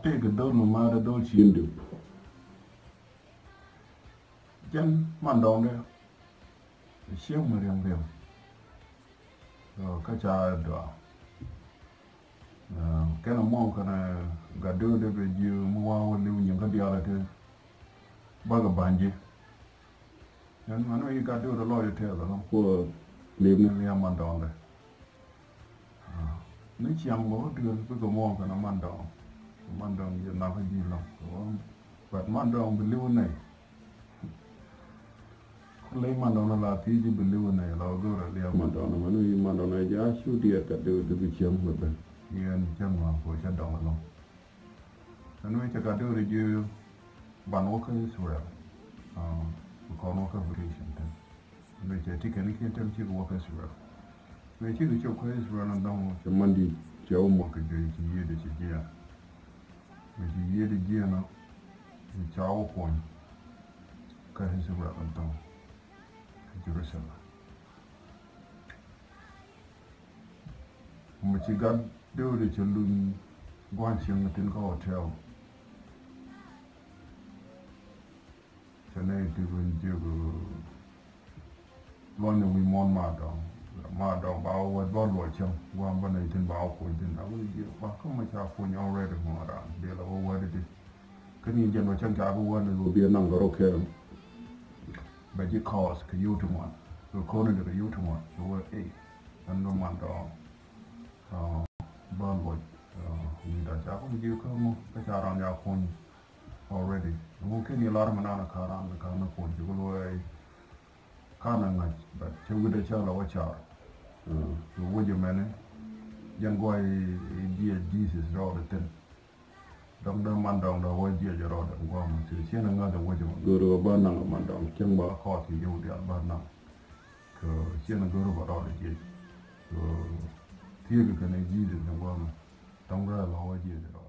take a don no matter do chindu jan man down there siêu mà riêng riêng rồi cái cha đó cái nó mong cái này gà đưa để về chiều mua lưu những cái điều là thế bao cái bàn gì nên mà nó gà đưa là lo cho thế rồi nó của liềm nên liềm man down đấy nếu chiang có đưa với cái mong cái nó man down giờ nào cái gì lắm vậy man down bị lưu này lấy man down là tí gì bị lưu này là gỡ ra liềm man down mà nó man down này giá số tiền cả đưa bị chiang rồi bên yên chân mà của chân down luôn nên bây giờ cả đưa đi chứ ban work Israel còn work variation thế bây giờ thì cái này cái tem chỉ work Israel bây giờ cái chỗ cái Israel nó đang cho mình đi chỗ một cái gì gì để chỉ kia bây giờ gì để kia nó thì cháu còn cái Israel nó đang Jerusalem mà chỉ gặp đưa đi cho luôn quan trọng là tên có hotel cho nên thì mình chưa có lo nhiều mình mòn mà đó bảo vật bảo lội chăng quan bên này tên bảo của tên nào cũng nhiều mà không mà chả của nhau rồi được mà ra để là over đi cái này dân vào chân chả có quan được biển năng có ok bây giờ cost cái yếu tố mà rồi con được cái yếu tố mà rồi anh nó mà đó bảo lội mình đã chả có nhiều không cái chả làm nhà con already mungkin ni lar mana na karan na kana ko jugo ai kana ngai but chugo de chala wa cha so woje mene jan goy dia jesus ro de ten dong da man dong da wo dia ro da ngwa ma se chen nga da woje goro ba na man dong chen ba ko ti yu dia ba na ko chen goro ba ro de ji so tie ga ne jesus ngwa ma dong ra lo wo dia ro